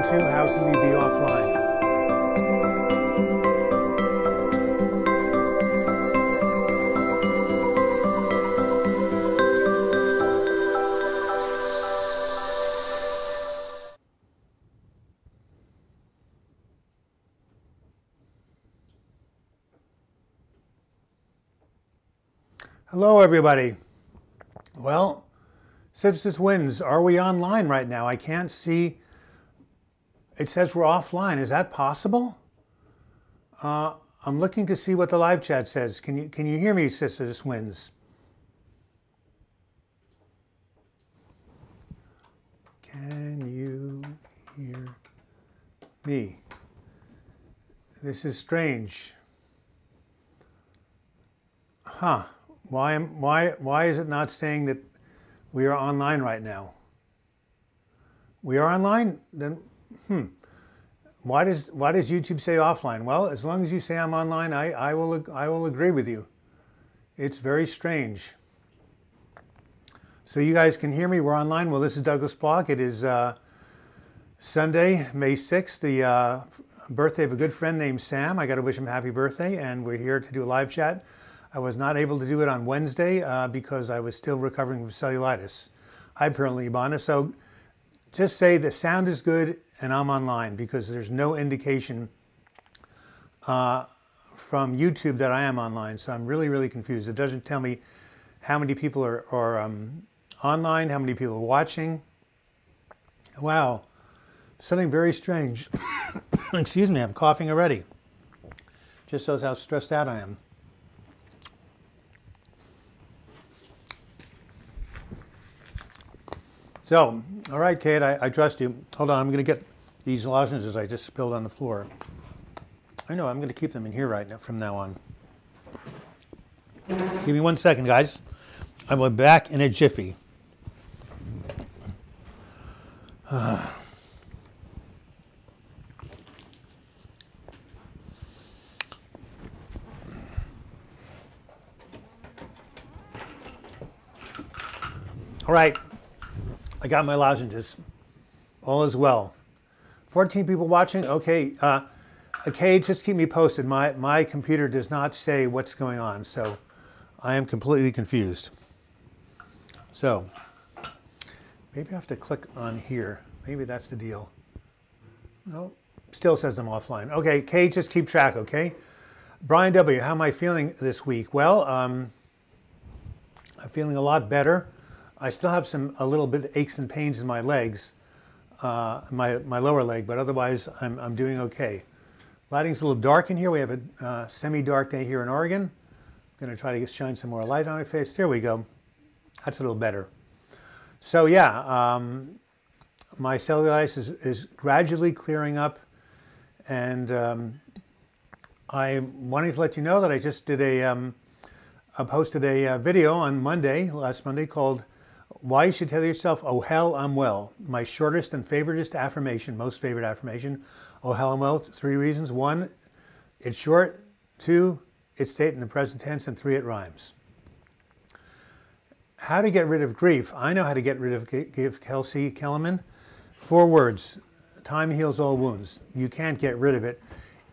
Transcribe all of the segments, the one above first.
to How Can We Be Offline? Hello, everybody. Well, Synthesis wins. Are we online right now? I can't see. It says we're offline. Is that possible? I'm looking to see what the live chat says. Can you hear me, Synthesis wins? Can you hear me? This is strange. Huh. Why is it not saying that we are online right now? We are online? Then why does YouTube say offline? Well, as long as you say I'm online, I will agree with you. It's very strange. So you guys can hear me. We're online. Well, this is Douglas Block. It is Sunday, May 6th, the birthday of a good friend named Sam. I got to wish him happy birthday, and we're here to do a live chat. I was not able to do it on Wednesday because I was still recovering from cellulitis. Apparently, Ivana. So just say the sound is good and I'm online, because there's no indication from YouTube that I am online. So I'm really, really confused. It doesn't tell me how many people are online, how many people are watching. Wow, something very strange. Excuse me, I'm coughing already. Just shows how stressed out I am. So, all right, Kate, I trust you. Hold on, I'm going to get these lozenges I just spilled on the floor. I know, I'm going to keep them in here right now from now on. Give me 1 second, guys. I will be back in a jiffy. All right. I got my lozenges. All is well. 14 people watching. Okay. Okay, just keep me posted. My computer does not say what's going on, so I am completely confused. So maybe I have to click on here. Maybe that's the deal. No, still says I'm offline. Okay, Kate, just keep track, okay? Brian W., how am I feeling this week? Well, I'm feeling a lot better. I still have a little bit of aches and pains in my legs, my lower leg, but otherwise I'm doing okay. Lighting's a little dark in here. We have a semi-dark day here in Oregon. I'm going to try to shine some more light on my face. There we go. That's a little better. So yeah, my cellulitis is gradually clearing up, and I'm wanting to let you know that I just did I posted a video on last Monday, called Why You Should Tell Yourself, Oh Hell, I'm Well. My shortest and favoriteest affirmation, most favorite affirmation. Oh hell, I'm well. 3 reasons. 1, it's short. 2, it's stated in the present tense. And 3, it rhymes. How to get rid of grief. I know how to get rid of grief, Kelsey Kellerman. 4 words. Time heals all wounds. You can't get rid of it.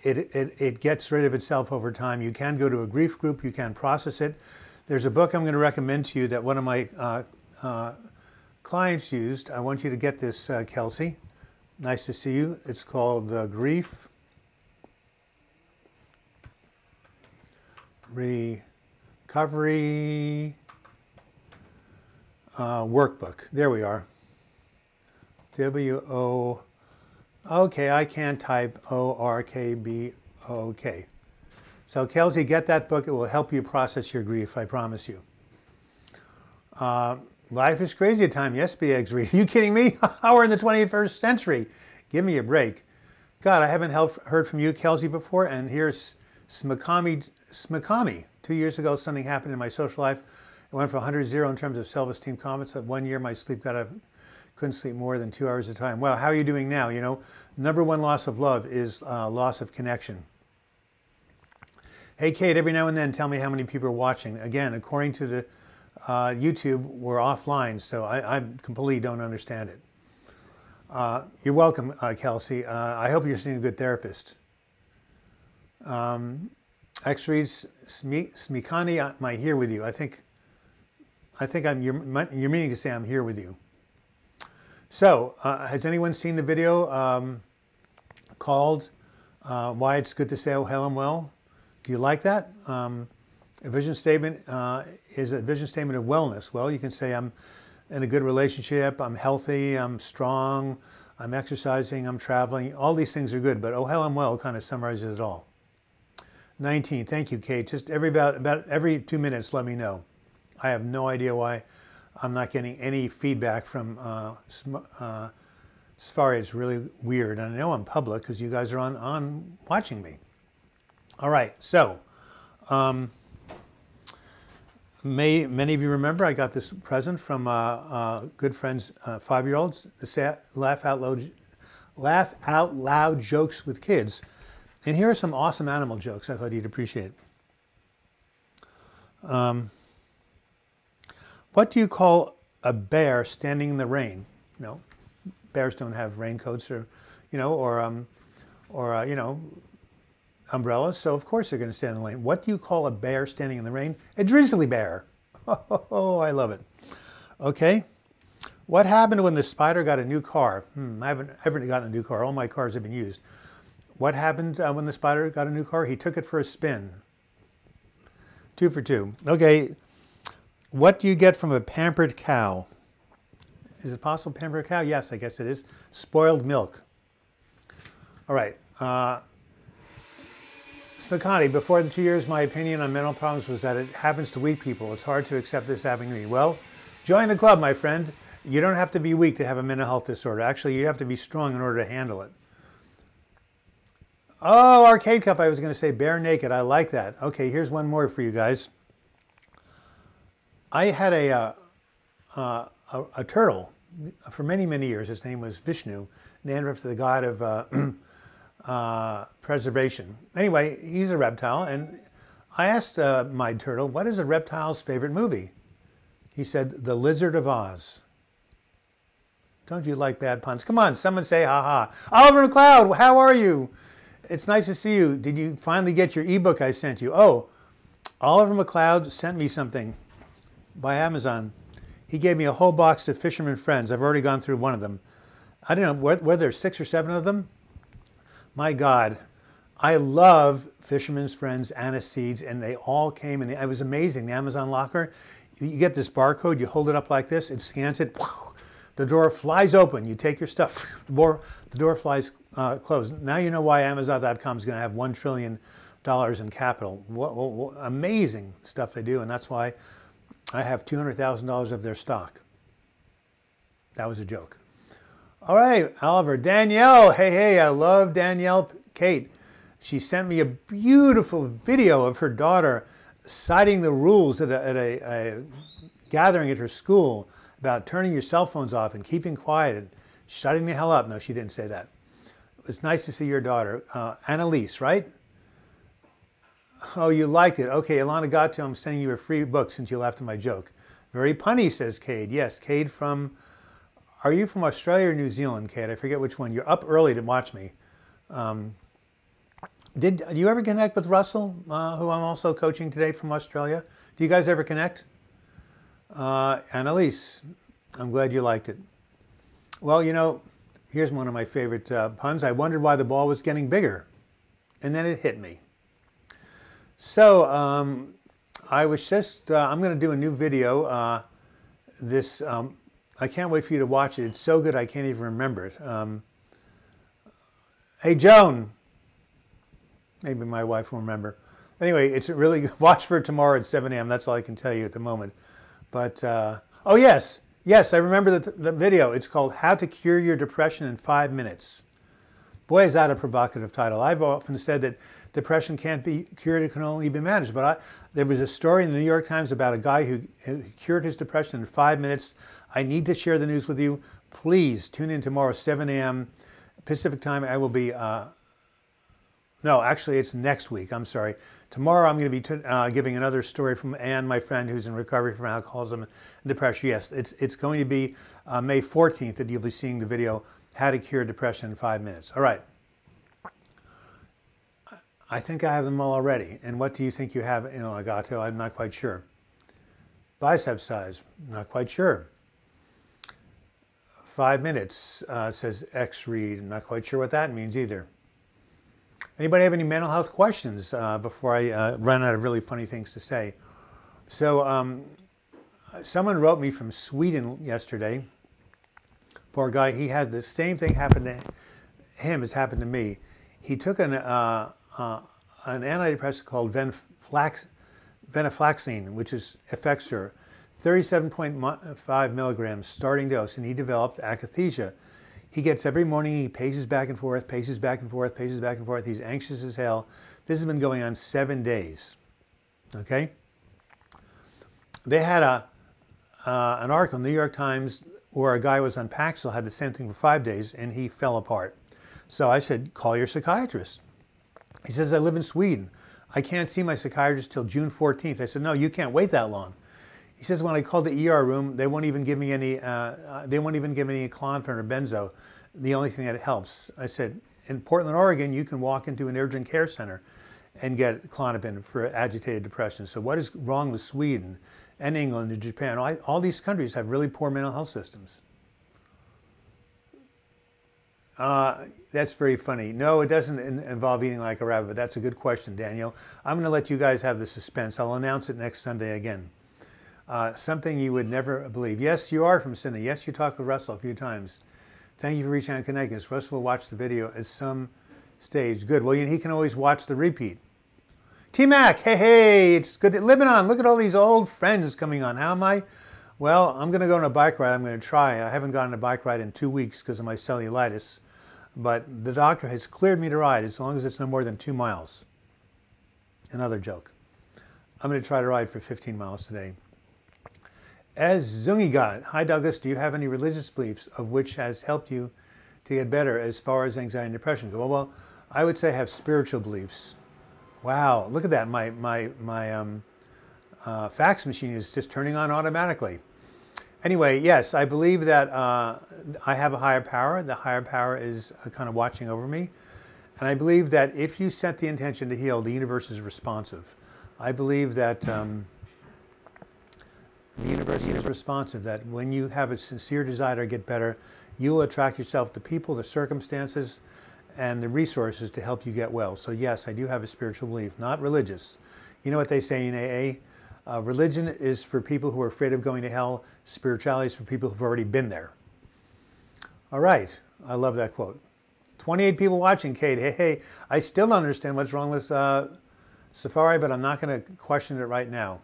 It gets rid of itself over time. You can go to a grief group. You can process it. There's a book I'm going to recommend to you that one of my clients used. I want you to get this, Kelsey. Nice to see you. It's called the Grief Recovery Workbook. There we are. W-O... Okay, I can't type O-R-K-B-O-K. So Kelsey, get that book. It will help you process your grief, I promise you. Life is crazy at times. Yes, B-Eggs Reed. Are you kidding me? We're in the 21st century. Give me a break. God, I haven't heard from you, Kelsey, before. And here's Smikami. 2 years ago, something happened in my social life. It went from 100 to 0 in terms of self-esteem comments. That 1 year, my sleep couldn't sleep more than 2 hours at a time. Well, how are you doing now? You know, #1 loss of love is loss of connection. Hey, Kate, every now and then tell me how many people are watching. Again, according to the YouTube, we're offline, so I completely don't understand it. You're welcome, Kelsey. I hope you're seeing a good therapist. X-Reads Smikani, am I here with you? I think you're meaning to say I'm here with you. So, has anyone seen the video called Why It's Good to Say Oh Hell I'm Well? Do you like that? A vision statement is a vision statement of wellness. Well, you can say I'm in a good relationship, I'm healthy, I'm strong, I'm exercising, I'm traveling. All these things are good, but oh hell I'm well kind of summarizes it all. 19, thank you, Kate. Just about every 2 minutes, let me know. I have no idea why I'm not getting any feedback from Safari. It's really weird. And I know I'm public because you guys are on watching me. All right, so many of you remember I got this present from good friends, 5-year-olds, the laugh out loud jokes with kids. And here are some awesome animal jokes I thought you'd appreciate. What do you call a bear standing in the rain? You know, bears don't have raincoats or, you know, you know, umbrellas. So of course they're going to stand in the rain. What do you call a bear standing in the rain? A grizzly bear. Oh, I love it. Okay. What happened when the spider got a new car? I haven't ever gotten a new car. All my cars have been used. What happened when the spider got a new car? He took it for a spin. 2 for 2. Okay. What do you get from a pampered cow? Is it possible to pamper a cow? Yes, I guess it is. Spoiled milk. All right. Smikani, before the 2 years, my opinion on mental problems was that it happens to weak people. It's hard to accept this happening to me. Well, join the club, my friend. You don't have to be weak to have a mental health disorder. Actually, you have to be strong in order to handle it. Oh, Arcade Cup, I was going to say bare naked. I like that. Okay, here's one more for you guys. I had a turtle for many, many years. His name was Vishnu, named after the god of preservation. Anyway, he's a reptile, and I asked my turtle, what is a reptile's favorite movie? He said, The Lizard of Oz. Don't you like bad puns? Come on, someone say ha-ha. Oliver McLeod, how are you? It's nice to see you. Did you finally get your ebook I sent you? Oh, Oliver McLeod sent me something by Amazon. He gave me a whole box of Fisherman Friends. I've already gone through one of them. I don't know whether there's 6 or 7 of them. My God, I love Fisherman's Friends, Aniseeds, and they all came in. It was amazing. The Amazon locker, you get this barcode, you hold it up like this, it scans it, the door flies open. You take your stuff, the door flies closed. Now you know why Amazon.com is going to have $1 trillion in capital. What amazing stuff they do, and that's why I have $200,000 of their stock. That was a joke. All right, Oliver. Danielle, hey, I love Danielle. Kate, she sent me a beautiful video of her daughter citing the rules at a gathering at her school about turning your cell phones off and keeping quiet and shutting the hell up. No, she didn't say that. It's nice to see your daughter. Annalise, right? Oh, you liked it. Okay, Ilana Gatto, I'm sending you a free book since you laughed at my joke. Very punny, says Cade. Yes, Cade from... Are you from Australia or New Zealand, Cade? I forget which one. You're up early to watch me. Did you ever connect with Russell, who I'm also coaching today from Australia? Do you guys ever connect? Annalise, I'm glad you liked it. Well, you know, here's one of my favorite puns. I wondered why the ball was getting bigger, and then it hit me. So I was just, I'm going to do a new video. I can't wait for you to watch it. It's so good I can't even remember it. Hey, Joan. Maybe my wife will remember. Anyway, it's really good. Watch for it tomorrow at 7 a.m. That's all I can tell you at the moment. But, oh yes, I remember the video. It's called How to Cure Your Depression in 5 Minutes. Boy, is that a provocative title. I've often said that depression can't be cured, it can only be managed. But there was a story in the New York Times about a guy who cured his depression in 5 minutes. I need to share the news with you. Please tune in tomorrow, 7 a.m. Pacific time. I will be, no, actually it's next week. I'm sorry. Tomorrow I'm going to be giving another story from Anne, my friend, who's in recovery from alcoholism and depression. Yes, it's going to be May 14th that you'll be seeing the video How to Cure Depression in 5 minutes. All right. I think I have them all already. And what do you think you have in Elgato? I'm not quite sure. Bicep size, not quite sure. 5 minutes, says X Read. I'm not quite sure what that means either. Anybody have any mental health questions before I run out of really funny things to say? So someone wrote me from Sweden yesterday. Poor guy, he had the same thing happen to him as happened to me. He took an antidepressant called venlafaxine, which is Effexor, 37.5 milligrams starting dose, and he developed akathisia. He gets every morning, he paces back and forth, paces back and forth, paces back and forth. He's anxious as hell. This has been going on 7 days. Okay? They had an article in the New York Times where a guy was on Paxil, had the same thing for 5 days, and he fell apart. So I said, call your psychiatrist. He says, I live in Sweden. I can't see my psychiatrist till June 14th. I said, no, you can't wait that long. He says, when I called the ER room, they won't even give me any, Klonopin or benzo. The only thing that helps. I said, in Portland, Oregon, you can walk into an urgent care center and get Klonopin for agitated depression. So what is wrong with Sweden and England and Japan? All these countries have really poor mental health systems. That's very funny. No, it doesn't involve eating like a rabbit, but that's a good question, Daniel. I'm going to let you guys have the suspense. I'll announce it next Sunday again. Something you would never believe. Yes, you are from Sydney. Yes, you talked with Russell a few times. Thank you for reaching out and connecting us. Russell will watch the video at some stage. Good. Well, he can always watch the repeat. T-Mac, hey, it's good. Lebanon, look at all these old friends coming on. How am I? Well, I'm going to go on a bike ride. I'm going to try. I haven't gone on a bike ride in 2 weeks because of my cellulitis. But the doctor has cleared me to ride as long as it's no more than 2 miles. Another joke. I'm going to try to ride for 15 miles today. As Zungigat, hi Douglas, do you have any religious beliefs of which has helped you to get better as far as anxiety and depression go? Well, I would say I have spiritual beliefs. Wow, look at that. My fax machine is just turning on automatically. Anyway, yes, I believe that I have a higher power. The higher power is kind of watching over me. And I believe that if you set the intention to heal, the universe is responsive. I believe that the universe is responsive, that when you have a sincere desire to get better, you will attract yourself the people, the circumstances, and the resources to help you get well. So yes, I do have a spiritual belief, not religious. You know what they say in AA? Religion is for people who are afraid of going to hell. Spirituality is for people who've already been there. All right. I love that quote. 28 people watching, Kate. Hey, I still don't understand what's wrong with Safari, but I'm not going to question it right now.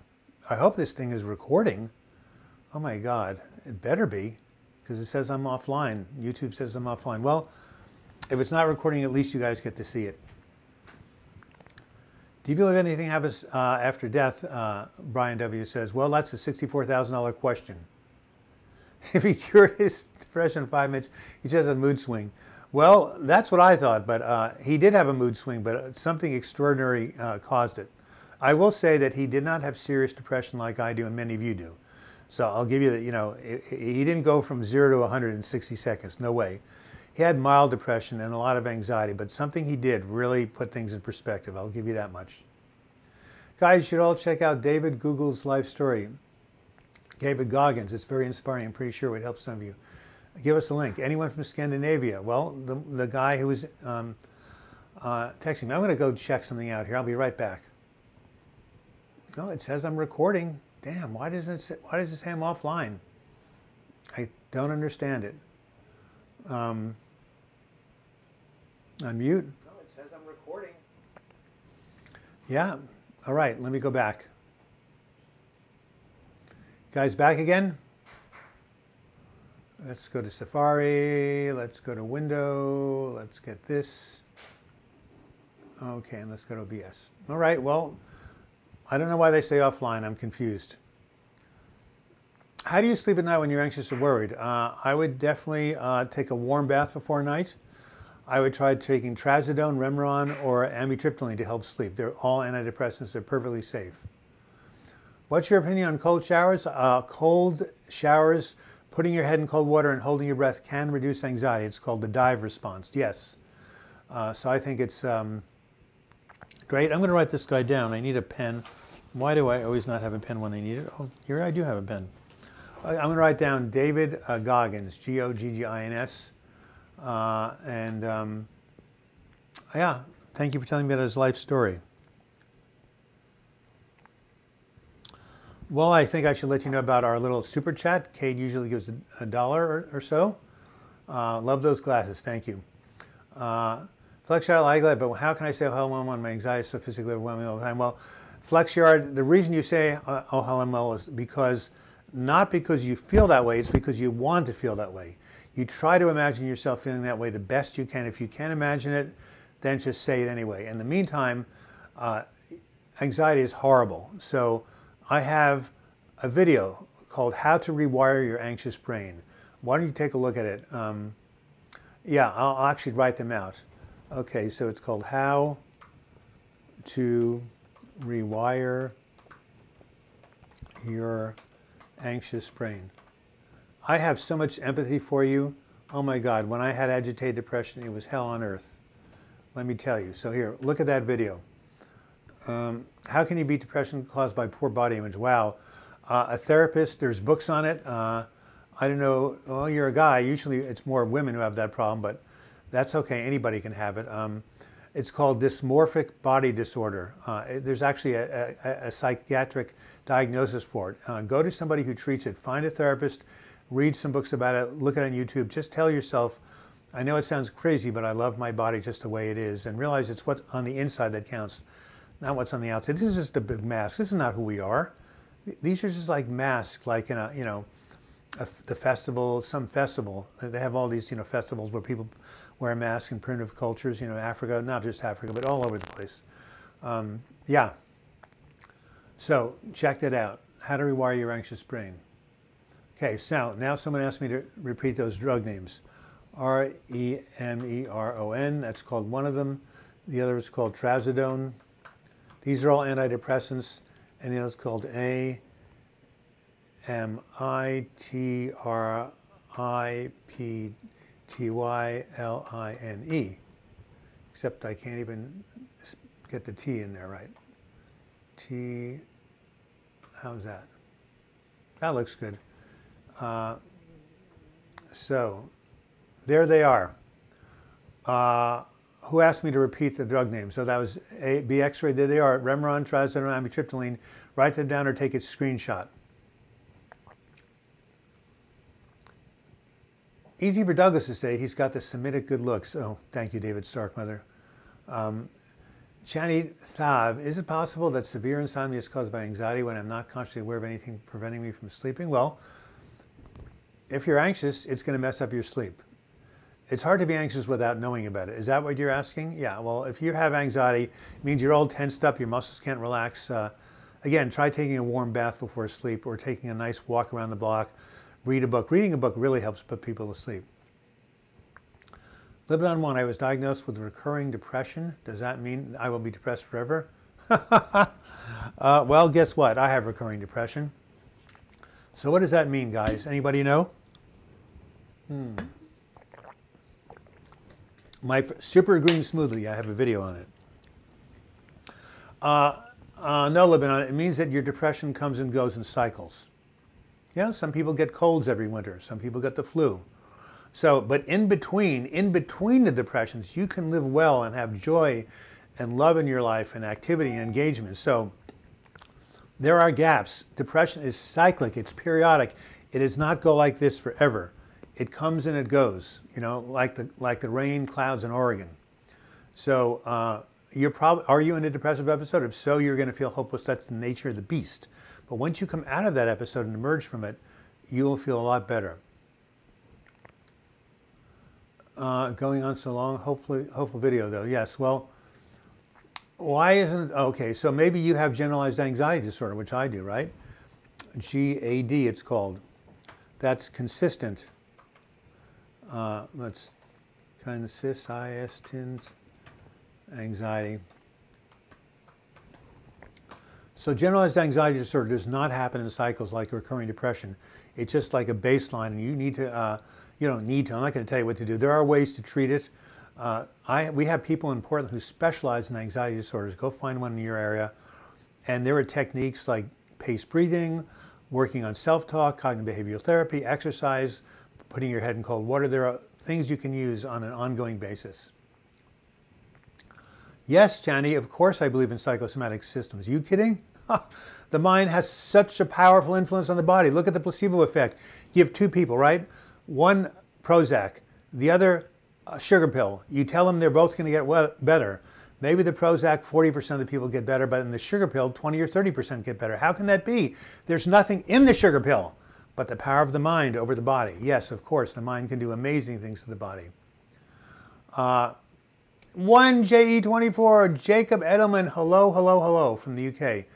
I hope this thing is recording. Oh my God. It better be, because it says I'm offline. YouTube says I'm offline. Well, if it's not recording, at least you guys get to see it. Do you believe anything happens after death? Brian W. says, well, that's a $64,000 question. If he cured his depression in 5 minutes, he just had a mood swing. Well, that's what I thought, but he did have a mood swing, but something extraordinary caused it. I will say that he did not have serious depression like I do and many of you do. So I'll give you that, he didn't go from 0 to 100 in 60 seconds, no way. He had mild depression and a lot of anxiety, but something he did really put things in perspective. I'll give you that much. Guys, you should all check out David Google's life story. David Goggins, it's very inspiring. I'm pretty sure it would help some of you. Give us a link. Anyone from Scandinavia? Well, the guy who was texting me. I'm going to go check something out here. I'll be right back. No, it says I'm recording. Damn, why does it say I'm offline? I don't understand it. Unmute. No, it says I'm recording. Yeah. All right, let me go back. Guys, back again? Let's go to Safari. Let's go to Window. Let's get this. Okay, and let's go to OBS. All right, well, I don't know why they say offline. I'm confused. How do you sleep at night when you're anxious or worried? I would definitely take a warm bath before night. I would try taking trazodone, Remeron, or amitriptyline to help sleep. They're all antidepressants. They're perfectly safe. What's your opinion on cold showers? Cold showers Putting your head in cold water and holding your breath can reduce anxiety. It's called the dive response. Yes. So I think it's great. I'm going to write this guy down. I need a pen. Why do I always not have a pen when I need it? Oh, here I do have a pen. I'm going to write down David Goggins, Goggins. Yeah, thank you for telling me about his life story. Well, I think I should let you know about our little super chat. Kate usually gives $1 or so. Love those glasses. Thank you. FlexYard, I like that, but how can I say oh hell when my anxiety is so physically overwhelming all the time? Well, FlexYard, the reason you say oh hell well is because not because you feel that way, it's because you want to feel that way. You try to imagine yourself feeling that way the best you can. If you can't imagine it, then just say it anyway. In the meantime, anxiety is horrible. So I have a video called How to Rewire Your Anxious Brain. Why don't you take a look at it? Yeah, I'll actually write them out. Okay, so it's called How to Rewire Your Anxious Brain. I have so much empathy for you. Oh my God, when I had agitated depression, it was hell on earth. Let me tell you. So here, look at that video. How can you beat depression caused by poor body image? Wow. A therapist, there's books on it. I don't know, well, you're a guy. Usually it's more women who have that problem, but that's okay. Anybody can have it. It's called dysmorphic body disorder. There's actually a psychiatric diagnosis for it. Go to somebody who treats it. Find a therapist. Read some books about it. Look at it on YouTube. Just tell yourself, I know it sounds crazy, but I love my body just the way it is. And realize it's what's on the inside that counts, not what's on the outside. This is just a big mask. This is not who we are. These are just like masks, like in a, you know, the festival, some festival. They have all these, you know, festivals where people wear masks in primitive cultures, you know, Africa, not just Africa, but all over the place. Yeah. So check that out. How to Rewire Your Anxious Brain. Okay, so now someone asked me to repeat those drug names. R-E-M-E-R-O-N, that's called one of them. The other is called trazodone. These are all antidepressants, and the other is called A-M-I-T-R-I-P-T-Y-L-I-N-E. Except I can't even get the T in there right. T, how's that? That looks good. So, there they are. Who asked me to repeat the drug name? So that was B X-ray. There they are. Remeron, trazodone, amitriptyline. Write them down or take a screenshot. Easy for Douglas to say. He's got the Semitic good looks. Oh, thank you, David Starkmother. Chani Thav, is it possible that severe insomnia is caused by anxiety when I'm not consciously aware of anything preventing me from sleeping? Well, if you're anxious, it's going to mess up your sleep. It's hard to be anxious without knowing about it. Is that what you're asking? Yeah, well, if you have anxiety, it means you're all tensed up, your muscles can't relax. Again, try taking a warm bath before sleep or taking a nice walk around the block. Read a book. Reading a book really helps put people to sleep. Lebanon 1, I was diagnosed with recurring depression. Does that mean I will be depressed forever? Well, guess what? I have recurring depression. So what does that mean, guys? Anybody know? My Super Green Smoothie, I have a video on it. No, Lebanon, it means that your depression comes and goes in cycles. Yeah, some people get colds every winter. Some people get the flu. So, but in between the depressions, you can live well and have joy and love in your life and activity and engagement. So there are gaps. Depression is cyclic. It's periodic. It does not go like this forever. It comes and it goes, you know, like the rain clouds in Oregon. So are you in a depressive episode? If so, you're going to feel hopeless. That's the nature of the beast. But once you come out of that episode and emerge from it, you will feel a lot better. Going on so long, hopeful video though. Yes, well, why isn't, okay, so maybe you have generalized anxiety disorder, which I do, right? GAD it's called. That's consistent. Let's consistent anxiety. So generalized anxiety disorder does not happen in cycles like recurring depression. It's just like a baseline, and you need to, you don't need to, I'm not going to tell you what to do. There are ways to treat it. We have people in Portland who specialize in anxiety disorders. Go find one in your area. And there are techniques like paced breathing, working on self-talk, cognitive behavioral therapy, exercise, putting your head in cold water. There are things you can use on an ongoing basis. Yes, Johnny, of course I believe in psychosomatic systems. Are you kidding? The mind has such a powerful influence on the body. Look at the placebo effect. You have two people, right? One Prozac, the other sugar pill. You tell them they're both going to get better. Maybe the Prozac, 40% of the people get better, but in the sugar pill, 20 or 30% get better. How can that be? There's nothing in the sugar pill but the power of the mind over the body. Yes, of course, the mind can do amazing things to the body. 1JE24, Jacob Edelman, hello, hello, hello from the UK.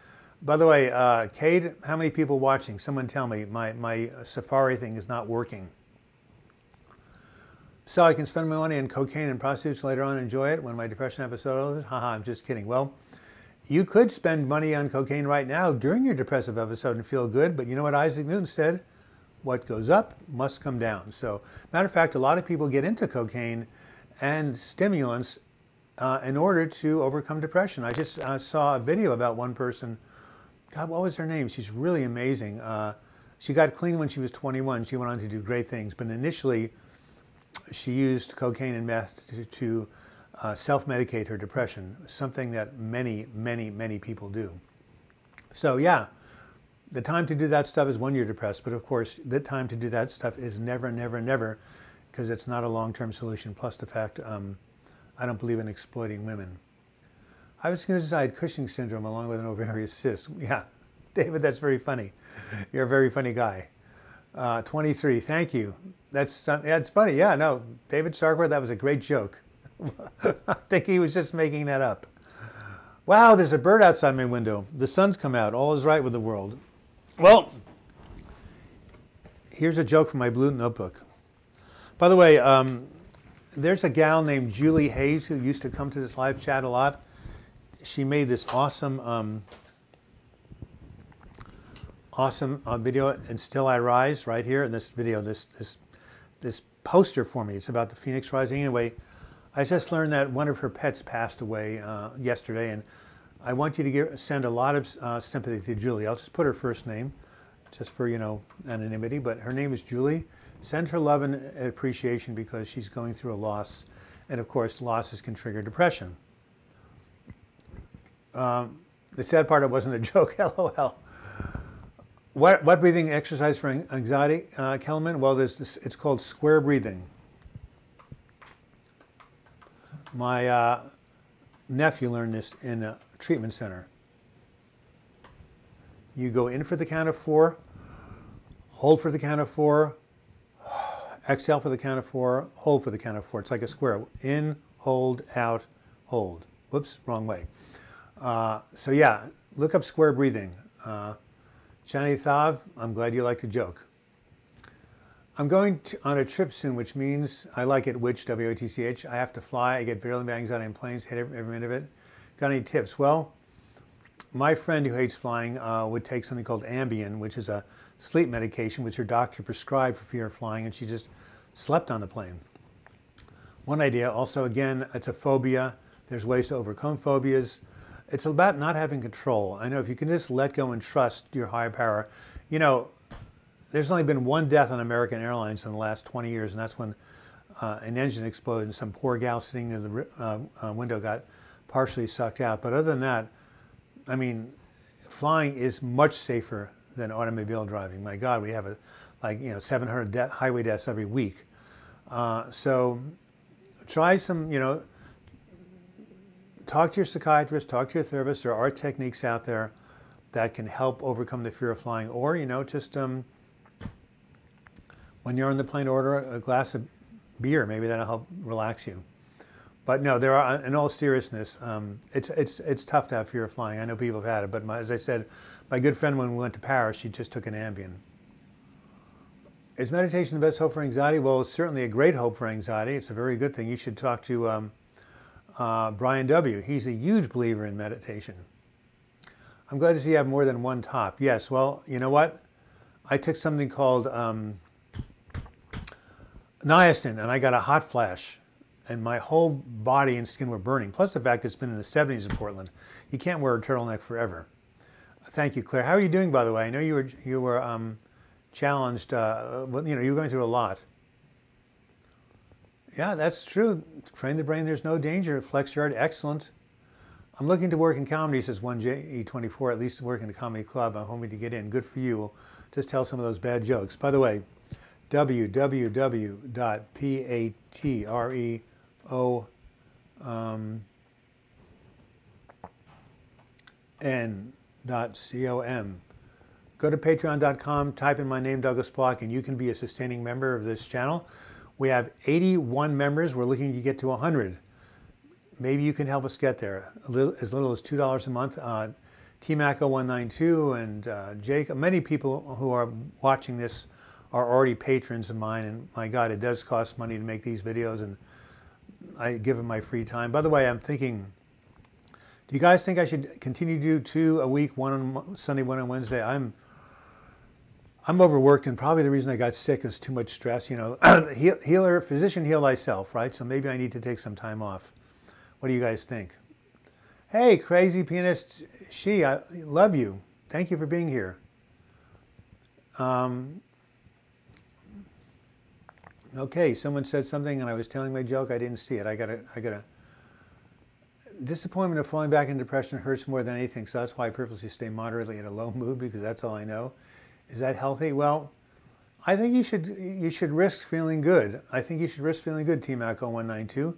By the way, Cade, how many people watching? Someone tell me, my Safari thing is not working. So I can spend my money on cocaine and prostitutes later on and enjoy it when my depression episode is? Haha, I'm just kidding. Well, you could spend money on cocaine right now during your depressive episode and feel good, but you know what Isaac Newton said? What goes up must come down. So, matter of fact, a lot of people get into cocaine and stimulants in order to overcome depression. I just saw a video about one person. God, what was her name? She's really amazing. She got clean when she was 21. She went on to do great things. But initially, she used cocaine and meth to self-medicate her depression, something that many, many, many people do. So yeah, the time to do that stuff is when you're depressed. But of course, the time to do that stuff is never, never, never, because it's not a long-term solution. Plus the fact, I don't believe in exploiting women. I was going to decide Cushing's syndrome along with an ovarian cyst. Yeah, David, that's very funny. You're a very funny guy. 23, thank you. That's funny. Yeah, no, David Starkworth, that was a great joke. I think he was just making that up. Wow, there's a bird outside my window. The sun's come out. All is right with the world. Well, here's a joke from my blue notebook. By the way, there's a gal named Julie Hayes who used to come to this live chat a lot. She made this awesome video, and Still I Rise, right here in this video, this poster for me. It's about the phoenix rising. Anyway, I just learned that one of her pets passed away yesterday, and I want you to send a lot of sympathy to Julie. I'll just put her first name, just for, you know, anonymity, but her name is Julie. Send her love and appreciation because she's going through a loss, and of course, losses can trigger depression. The sad part, it wasn't a joke, LOL. What breathing exercise for anxiety, Kelman? Well, there's this, it's called square breathing. My nephew learned this in a treatment center. You go in for the count of 4, hold for the count of 4, exhale for the count of 4, hold for the count of 4. It's like a square. In, hold, out, hold. Whoops, wrong way. So yeah, look up square breathing. Johnny Thav, I'm glad you liked the joke. I'm going on a trip soon, which means I like it, which, W-O-T-C-H. I have to fly. I get barely anxiety on planes, hate every minute of it. Got any tips? Well, my friend who hates flying would take something called Ambien, which is a sleep medication, which her doctor prescribed for fear of flying, and she just slept on the plane. One idea, also, again, it's a phobia. There's ways to overcome phobias. It's about not having control. I know if you can just let go and trust your higher power. You know, there's only been one death on American Airlines in the last 20 years, and that's when an engine exploded and some poor gal sitting in the window got partially sucked out. But other than that, I mean, flying is much safer than automobile driving. My God, we have 700 highway deaths every week. So try some, talk to your psychiatrist, talk to your therapist. There are techniques out there that can help overcome the fear of flying. Or, just when you're on the plane, order a glass of beer. Maybe that'll help relax you. But no, there are, in all seriousness, it's tough to have fear of flying. I know people have had it, but as I said, my good friend, when we went to Paris, she just took an Ambien. Is meditation the best hope for anxiety? Well, it's certainly a great hope for anxiety. It's a very good thing. You should talk to Brian W. He's a huge believer in meditation. I'm glad to see you have more than one top. Yes, well, you know what? I took something called niacin, and I got a hot flash, and my whole body and skin were burning. Plus the fact it's been in the 70s in Portland. You can't wear a turtleneck forever. Thank you, Claire. How are you doing, by the way? I know you were challenged. Well, you know, you were going through a lot. Yeah, that's true. Train the brain. There's no danger. Flex Yard, excellent. I'm looking to work in comedy, says 1JE24, at least to work in a comedy club. I'm hoping to get in. Good for you. We'll just tell some of those bad jokes. By the way, www.patreon.com. Go to patreon.com, type in my name, Douglas Block, and you can be a sustaining member of this channel. We have 81 members. We're looking to get to 100. Maybe you can help us get there. As little as $2 a month. TMACO192 and Jake, many people who are watching this are already patrons of mine, and my God, it does cost money to make these videos, and I give them my free time. By the way, I'm thinking, do you guys think I should continue to do 2 a week, one on Sunday, one on Wednesday? I'm overworked, and probably the reason I got sick is too much stress. You know, physician, heal thyself, right? So maybe I need to take some time off. What do you guys think? Hey, crazy pianist, I love you. Thank you for being here. Okay, someone said something and I was telling my joke. I didn't see it. I gotta. Disappointment of falling back into depression hurts more than anything. So that's why I purposely stay moderately in a low mood, because that's all I know. Is that healthy? Well, I think you should risk feeling good. I think you should risk feeling good, TMACO192.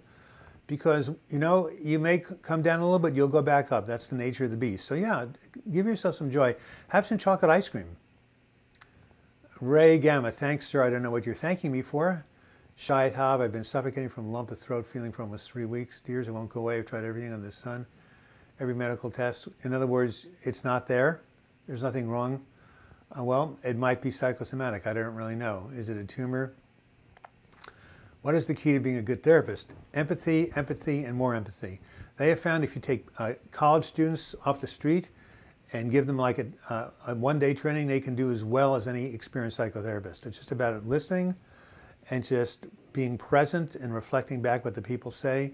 Because, you know, you may come down a little bit, you'll go back up. That's the nature of the beast. So yeah, give yourself some joy. Have some chocolate ice cream. Ray Gamma, thanks, sir. I don't know what you're thanking me for. Shai Tav, I've been suffocating from a lump of throat feeling for almost 3 weeks. Dears, it won't go away. I've tried everything under the sun, every medical test. In other words, it's not there. There's nothing wrong. Well, it might be psychosomatic. I don't really know. Is it a tumor? What is the key to being a good therapist? Empathy, empathy, and more empathy. They have found if you take college students off the street and give them like a one-day training, they can do as well as any experienced psychotherapist. It's just about listening and just being present and reflecting back what the people say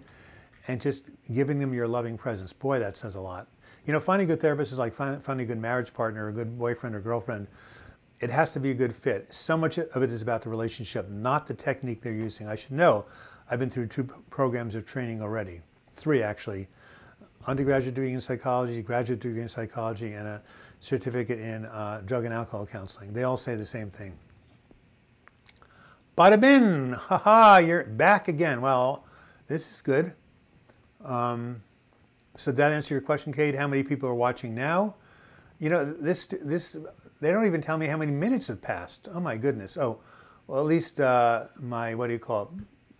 and just giving them your loving presence. Boy, that says a lot. You know, finding a good therapist is like finding a good marriage partner, a good boyfriend or girlfriend. It has to be a good fit. So much of it is about the relationship, not the technique they're using. I should know. I've been through 2 programs of training already. 3, actually. Undergraduate degree in psychology, graduate degree in psychology, and a certificate in drug and alcohol counseling. They all say the same thing. Bada bin! Ha-ha! You're back again. Well, this is good. So that answer your question, Kate? How many people are watching now? You know, this they don't even tell me how many minutes have passed. Oh my goodness. Oh, well, at least my, what do you call it?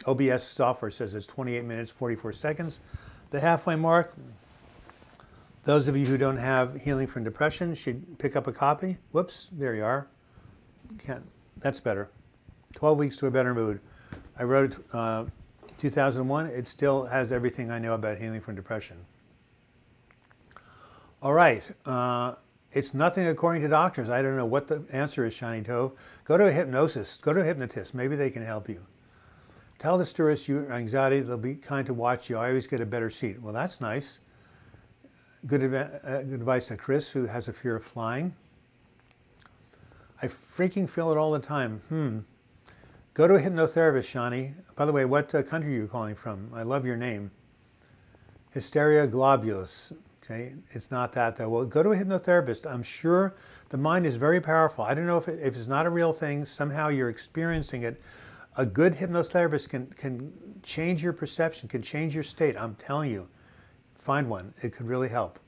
OBS software says it's 28 minutes, 44 seconds. The halfway mark. Those of you who don't have Healing from Depression should pick up a copy. Whoops, there you are. That's better. 12 Weeks to a Better Mood. I wrote it 2001. It still has everything I know about healing from depression. All right. It's nothing according to doctors. I don't know what the answer is, Shiny Tove. Go to a hypnosis. Go to a hypnotist. Maybe they can help you. Tell the tourist your anxiety. They'll be kind to watch you. I always get a better seat. Well, that's nice. Good advice to Chris, who has a fear of flying. I freaking feel it all the time. Go to a hypnotherapist, Shani. By the way, what country are you calling from? I love your name. Hysteria globulus. Okay, it's not that though. Well, go to a hypnotherapist. I'm sure the mind is very powerful. I don't know if it's not a real thing. Somehow you're experiencing it. A good hypnotherapist can change your perception, can change your state. I'm telling you, find one. It could really help.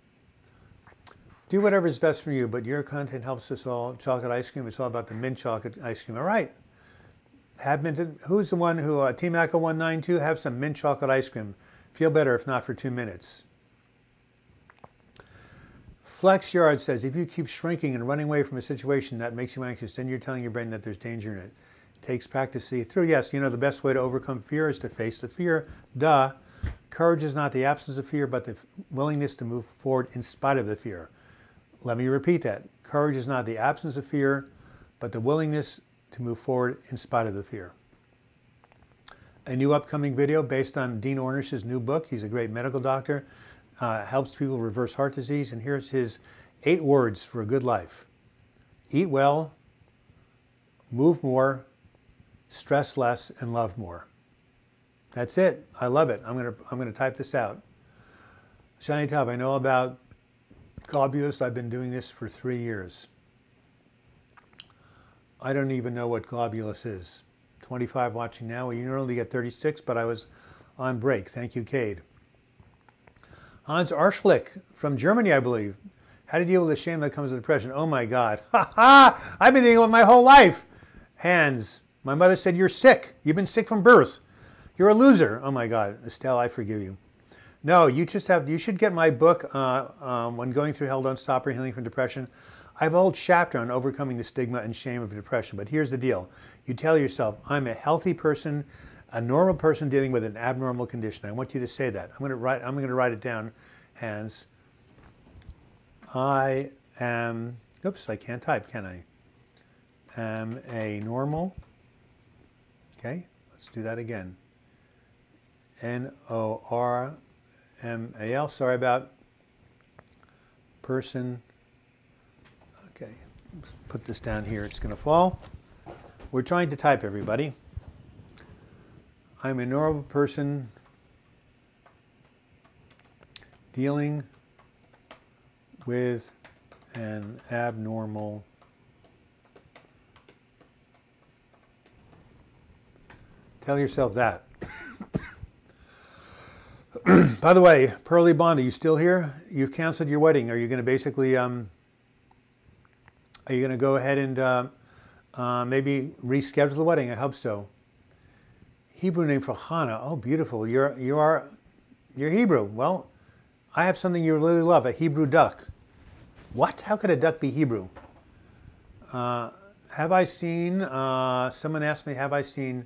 Do whatever is best for you, but your content helps us all. Chocolate ice cream. It's all about the mint chocolate ice cream. All right. Have mint. Who's the one who TMACO192? Have some mint chocolate ice cream. Feel better if not for 2 minutes. Flex Yard says, if you keep shrinking and running away from a situation that makes you anxious, then you're telling your brain that there's danger in it. It takes practice to see it through. Yes, you know, the best way to overcome fear is to face the fear. Duh. Courage is not the absence of fear, but the willingness to move forward in spite of the fear. Let me repeat that. Courage is not the absence of fear, but the willingness to move forward in spite of the fear. A new upcoming video based on Dean Ornish's new book. He's a great medical doctor, helps people reverse heart disease. And here's his 8 words for a good life. Eat well, move more, stress less, and love more. That's it. I love it. I'm gonna type this out. Shiny Top, I know about globules. I've been doing this for 3 years. I don't even know what globulus is. 25 watching now. Well, you normally get 36, but I was on break. Thank you, Cade. Hans Arschlick from Germany, I believe. How to deal with the shame that comes with depression. Oh my God. Ha ha! I've been dealing with it my whole life. Hans, my mother said, you're sick. You've been sick from birth. You're a loser. Oh my God. Estelle, I forgive you. No, you should get my book, When Going Through Hell, Don't Stop or Healing from Depression. I have a whole chapter on overcoming the stigma and shame of depression. But here's the deal. You tell yourself, I'm a healthy person, a normal person dealing with an abnormal condition. I want you to say that. I'm going to write it down, Hans. I am, oops, I can't type, can I? Am a normal, okay, let's do that again. N-O-R-M-A-L, sorry about person. Okay, put this down here, it's going to fall. We're trying to type, everybody. I'm a normal person dealing with an abnormal tell yourself that. By the way, Pearly Bond, are you still here? You've canceled your wedding. Are you going to basically, are you going to go ahead and maybe reschedule the wedding? I hope so. Hebrew name for Hannah. Oh, beautiful. You're Hebrew. Well, I have something you really love, a Hebrew duck. What? How could a duck be Hebrew? Have I seen, someone asked me, have I seen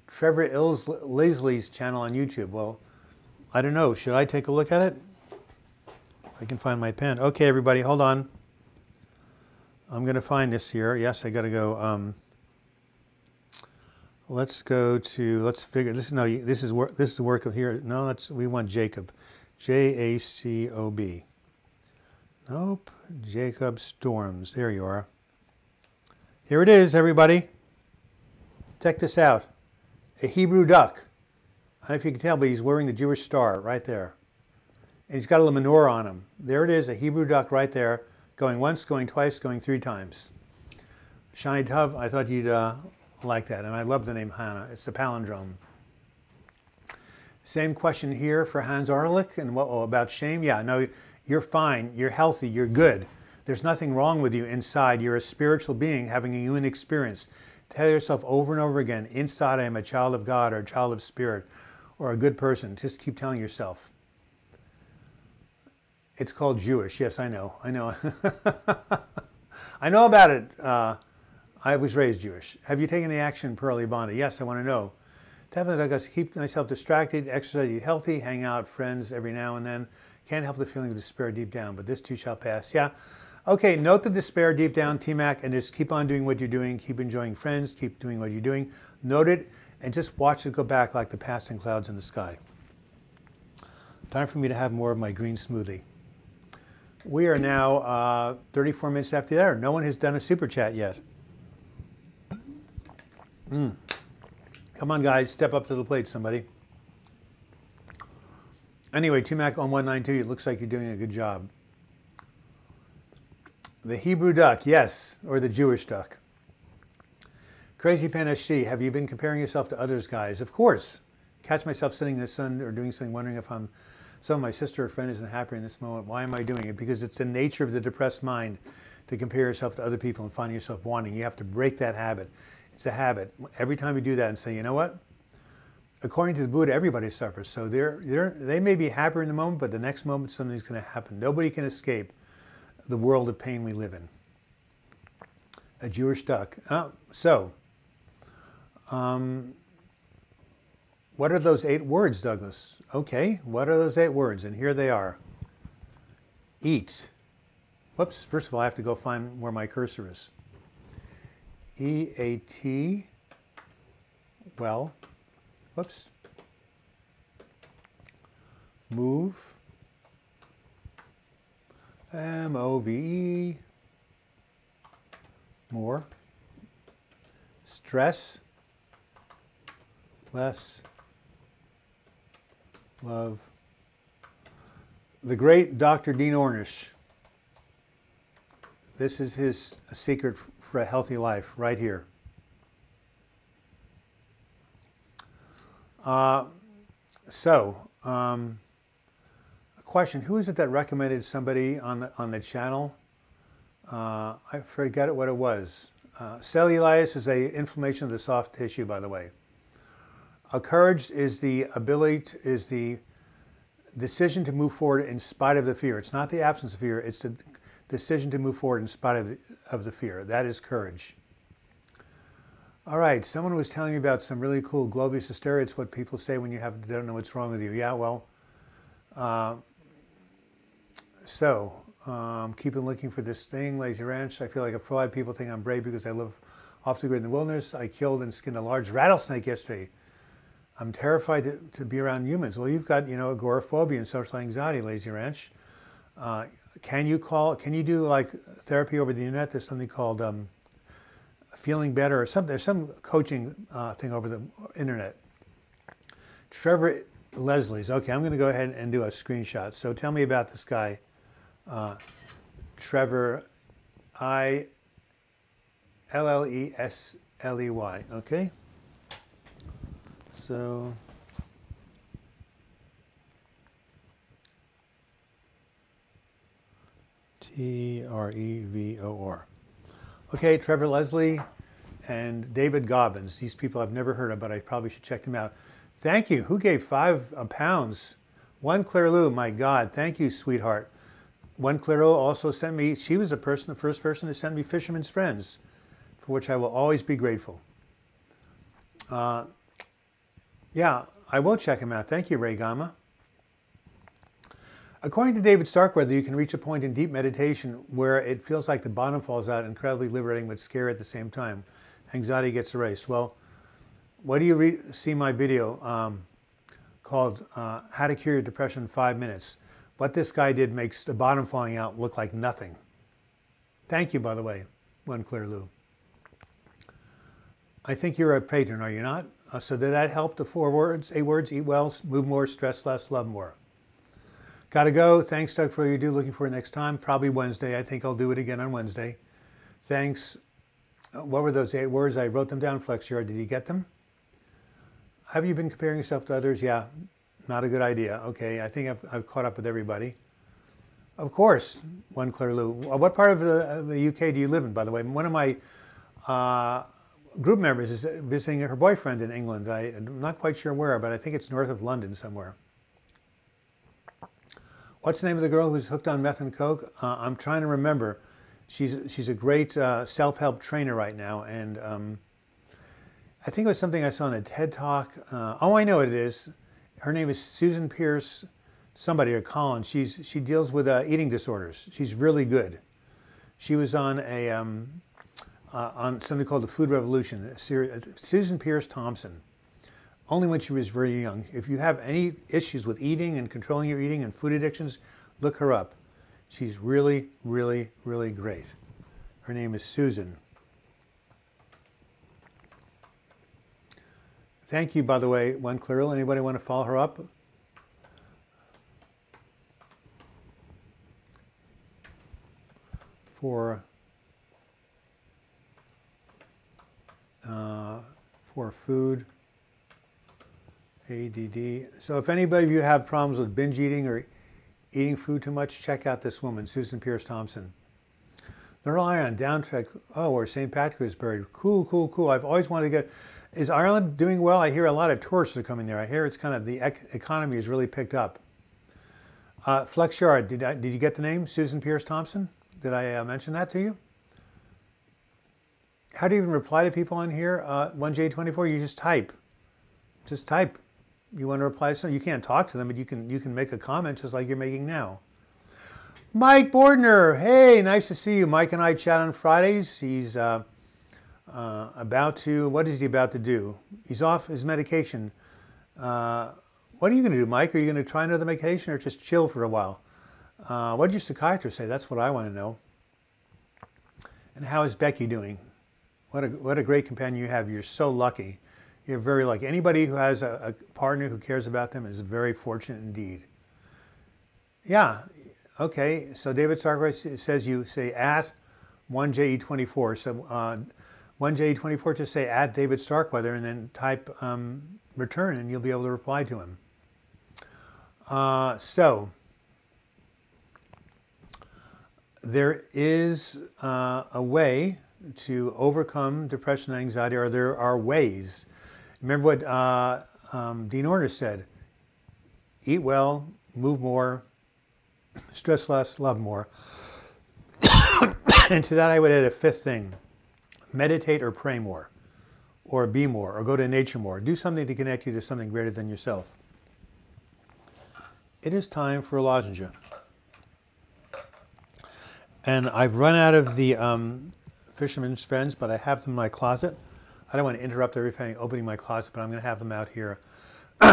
Trevor Leslies's channel on YouTube? Well, I don't know. Should I take a look at it? I can find my pen. Okay, everybody, hold on. I'm going to find this here. Yes, I got to go. Let's go to. Let's figure. This is no. This is work. This is the work of here. No, we want Jacob. Jacob. Nope. Jacob Storms. There you are. Here it is, everybody. Check this out. A Hebrew duck. I don't know if you can tell, but he's wearing the Jewish star right there. And he's got a little menorah on him. There it is, a Hebrew duck right there, going once, going twice, going 3 times. Shiny Tub, I thought you'd like that. And I love the name Hannah. It's the palindrome. Same question here for Hans Arlich. And what about shame? Yeah, no, you're fine. You're healthy. You're good. There's nothing wrong with you inside. You're a spiritual being having a human experience. Tell yourself over and over again, inside I am a child of God or a child of spirit or a good person. Just keep telling yourself. It's called Jewish. Yes, I know. I know. I know about it. I was raised Jewish. Have you taken the action, Pearly Bonda? Yes, I want to know. Definitely, I got to keep myself distracted, exercise, eat healthy, hang out, friends every now and then. Can't help the feeling of despair deep down, but this too shall pass. Yeah. Okay, note the despair deep down, T-Mac, and just keep on doing what you're doing. Keep enjoying friends. Keep doing what you're doing. Note it, and just watch it go back like the passing clouds in the sky. Time for me to have more of my green smoothie. We are now 34 minutes after there. No one has done a super chat yet. Come on, guys. Step up to the plate, somebody. Anyway, T-Mac on 192, it looks like you're doing a good job. The Hebrew duck, yes, or the Jewish duck. Crazy Pan SG, have you been comparing yourself to others, guys? Of course. Catch myself sitting in the sun or doing something, wondering if some of my sister or friend isn't happy in this moment. Why am I doing it? Because it's the nature of the depressed mind to compare yourself to other people and find yourself wanting. You have to break that habit. It's a habit. Every time you do that and say, you know what? According to the Buddha, everybody suffers. So they may be happier in the moment, but the next moment something's going to happen. Nobody can escape the world of pain we live in. A Jewish duck. What are those 8 words, Douglas? Okay, what are those 8 words? And here they are. Eat, Whoops, first of all, I have to go find where my cursor is. E-A-T, well, whoops, move, M-O-V-E, more, stress, less, love. The great Dr. Dean Ornish. This is his secret for a healthy life, right here. A question: who is it that recommended somebody on the channel? I forget what it was. Cellulitis is a inflammation of the soft tissue, by the way. Courage is the ability, is the decision to move forward in spite of the fear. It's not the absence of fear, it's the decision to move forward in spite of the fear. That is courage. All right, someone was telling me about some really cool Globus hysteria. It's what people say when you don't know what's wrong with you. Yeah, well, keep on looking for this thing, Lazy Ranch. I feel like a fraud. People think I'm brave because I live off the grid in the wilderness. I killed and skinned a large rattlesnake yesterday. I'm terrified to be around humans. Well, you've got, agoraphobia and social anxiety, Lazy Ranch. Can you do like therapy over the internet? There's something called Feeling Better or something. There's some coaching thing over the internet. Trevor Leslie's. Okay, I'm going to go ahead and do a screenshot. So tell me about this guy, Trevor, I-L-L-E-S-L-E-Y. Okay. So, Trevor. Okay, Trevor Leslie and David Gobbins. These people I've never heard of, but I probably should check them out. Thank you. Who gave £5? One Claire Lou. My God. Thank you, sweetheart. One Claire Lou also sent me, she was the first person to send me Fisherman's Friends, for which I will always be grateful. Yeah, I will check him out. Thank you, Ray Gama. According to David Starkweather, you can reach a point in deep meditation where it feels like the bottom falls out, incredibly liberating but scary at the same time. Anxiety gets erased. Well, what do you see my video called How to Cure Your Depression in 5 Minutes? What this guy did makes the bottom falling out look like nothing. Thank you, by the way, One Claire Lou. I think you're a patron, are you not? So did that help? The 8 words: eat well, move more, stress less, love more. Gotta go. Thanks, Doug, for what you do. Looking for next time. Probably Wednesday. I think I'll do it again on Wednesday. Thanks. What were those 8 words? I wrote them down, Flexior. Did you get them? Have you been comparing yourself to others? Yeah, not a good idea. Okay, I think I've caught up with everybody. Of course, One Claire Lou. What part of the UK do you live in, by the way? One of my group members is visiting her boyfriend in England. I'm not quite sure where, but I think it's north of London somewhere. What's the name of the girl who's hooked on meth and coke? I'm trying to remember. She's a great self-help trainer right now, and I think it was something I saw in a TED Talk. Oh, I know what it is. Her name is Susan Pierce, somebody, or Colin. She deals with eating disorders. She's really good. She was on on something called the Food Revolution, a series, Susan Pierce Thompson, only when she was very young. If you have any issues with eating and controlling your eating and food addictions, look her up. She's really, really, really great. Her name is Susan. Thank you, by the way, One Clairil. Anybody want to follow her up? For food, ADD. So if anybody of you have problems with binge eating or eating food too much, check out this woman, Susan Pierce Thompson. Neural Ion, Downtrek, where St. Patrick is buried. Cool, cool, cool. I've always wanted to get... Is Ireland doing well? I hear a lot of tourists are coming there. I hear it's kind of, the economy has really picked up. Flex Yard, did you get the name, Susan Pierce Thompson? Did I mention that to you? How do you even reply to people on here? 1J24, you just type. Just type. You want to reply to something, you can't talk to them, but you can make a comment just like you're making now. Mike Bordner. Hey, nice to see you. Mike and I chat on Fridays. He's about to, what is he about to do? He's off his medication. What are you going to do, Mike? Are you going to try another medication or just chill for a while? What did your psychiatrist say? That's what I want to know. And how is Becky doing? What a great companion you have. You're so lucky. You're very lucky. Anybody who has a partner who cares about them is very fortunate indeed. Yeah. Okay. So David Starkweather says you say at 1JE24. So 1JE24, just say at David Starkweather and then type return and you'll be able to reply to him. So there is a way to overcome depression and anxiety, or there are ways. Remember what Dean Ornish said: eat well, move more, stress less, love more. And to that I would add a fifth thing: meditate or pray more, or be more, or go to nature more. Do something to connect you to something greater than yourself. It is time for a lozenge. And I've run out of the Fisherman's Friends, but I have them in my closet. I don't want to interrupt everything opening my closet, but I'm going to have them out here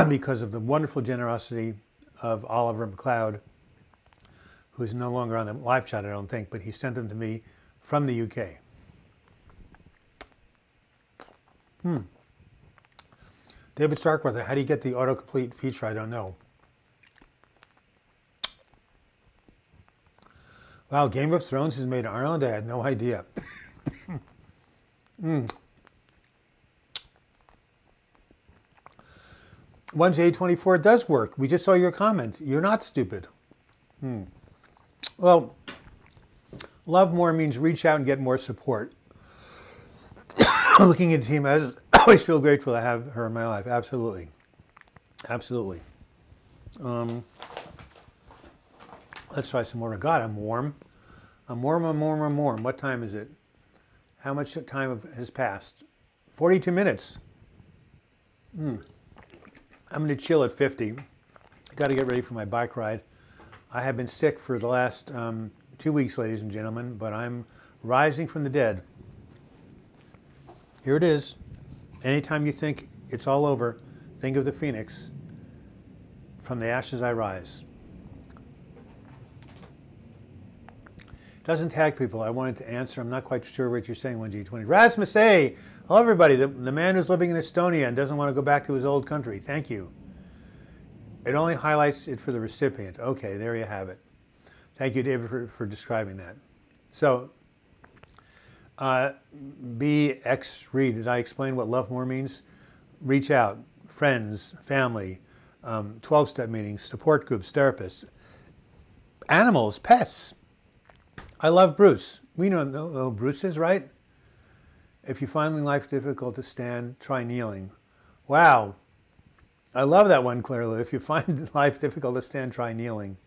because of the wonderful generosity of Oliver McLeod, who's no longer on the live chat, I don't think, but he sent them to me from the UK. David Starkweather, how do you get the autocomplete feature? I don't know. Wow, Game of Thrones is made in Ireland? I had no idea. 1J24 does work. We just saw your comment. You're not stupid. Well, love more means reach out and get more support. Looking at the team, I always feel grateful to have her in my life. Absolutely. Absolutely. Let's try some more. God, I'm warm. I'm warm, I'm warm, I'm warm. What time is it? How much time has passed? 42 minutes. I'm going to chill at 50. I got to get ready for my bike ride. I have been sick for the last 2 weeks, ladies and gentlemen, but I'm rising from the dead. Here it is. Anytime you think it's all over, think of the phoenix. From the ashes I rise. Doesn't tag people. I wanted to answer. I'm not quite sure what you're saying, 1G20. Rasmus A. Hello, everybody. The man who's living in Estonia and doesn't want to go back to his old country. Thank you. It only highlights it for the recipient. Okay, there you have it. Thank you, David, for describing that. So, BX Reed, did I explain what love more means? Reach out. Friends, family, 12-step meetings, support groups, therapists, animals, pets. I love Bruce. We know who Bruce is, right? If you find life difficult to stand, try kneeling. Wow. I love that one, Claire Lou. If you find life difficult to stand, try kneeling.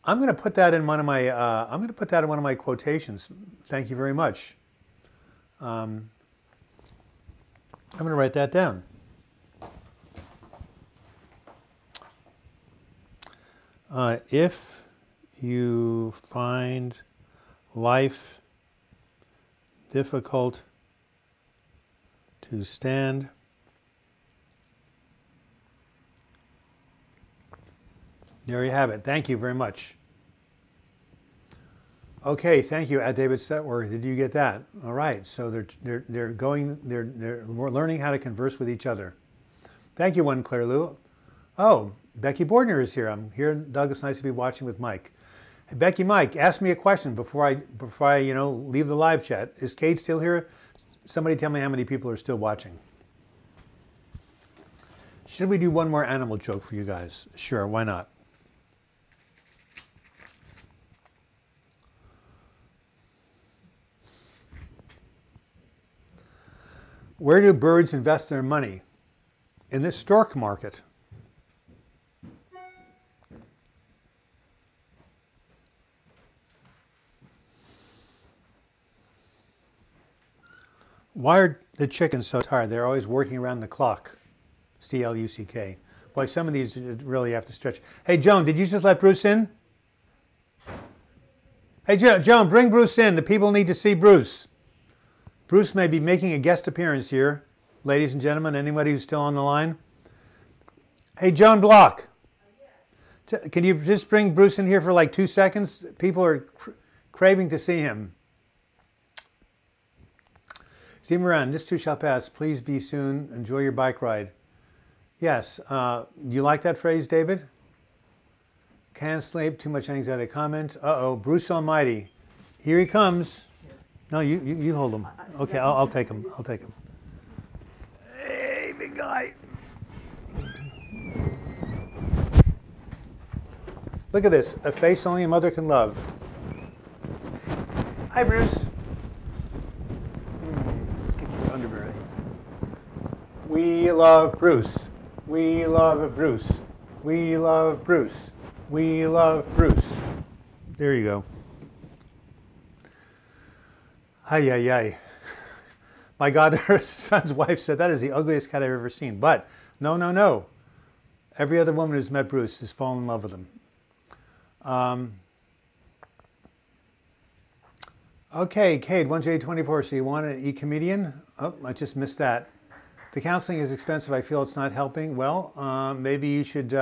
I'm going to put that in one of my quotations. Thank you very much. I'm going to write that down. If you find life difficult to stand, there you have it. Thank you very much. Okay, thank you, at David Setworth. Did you get that? All right. So they're learning how to converse with each other. Thank you, one Claire Lou. Oh, Becky Bordner is here. I'm here, Doug. It's nice to be watching with Mike. Hey, Becky, Mike, ask me a question before I leave the live chat. Is Kate still here? Somebody tell me how many people are still watching. Should we do one more animal joke for you guys? Sure, why not? Where do birds invest their money? In the stock market. Why are the chickens so tired? They're always working around the clock. C-L-U-C-K. Boy, some of these really have to stretch. Hey, Joan, did you just let Bruce in? Hey, Joan, bring Bruce in. The people need to see Bruce. Bruce may be making a guest appearance here. Ladies and gentlemen, anybody who's still on the line. Hey, Joan Block. Can you just bring Bruce in here for like 2 seconds? People are craving to see him. Steve Moran, this too shall pass. Please be soon. Enjoy your bike ride. Yes. You like that phrase, David? Can't sleep. Too much anxiety. Comment. Uh-oh. Bruce Almighty. Here he comes. No, you hold him. Okay, I'll take him. I'll take him. Hey, big guy. Look at this. A face only a mother can love. Hi, Bruce. Let's get your underbelly. We love Bruce. We love Bruce. We love Bruce. We love Bruce. There you go. Hi, yi, yi. My godson's wife said that is the ugliest cat I've ever seen. But no, no, no. Every other woman who's met Bruce has fallen in love with him. Okay, Cade, 1J24. So you want an e-comedian? Oh, I just missed that. The counseling is expensive. I feel it's not helping. Well, maybe you should.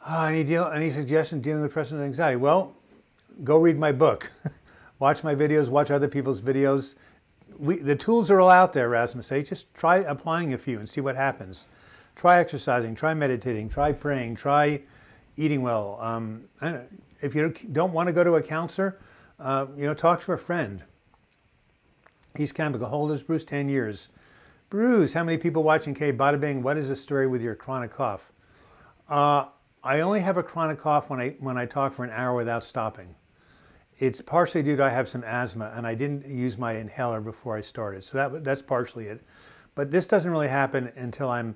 Any suggestion dealing with depression and anxiety? Well, go read my book. Watch my videos. Watch other people's videos. The tools are all out there, Rasmus. Just try applying a few and see what happens. Try exercising. Try meditating. Try praying. Try eating well. If you don't want to go to a counselor, talk to a friend. East Campbell. How old is Bruce? 10 years. Bruce, how many people watching K? Bada bing. What is the story with your chronic cough? I only have a chronic cough when I talk for an hour without stopping. It's partially due to I have some asthma and I didn't use my inhaler before I started. So that's partially it. But this doesn't really happen until I'm,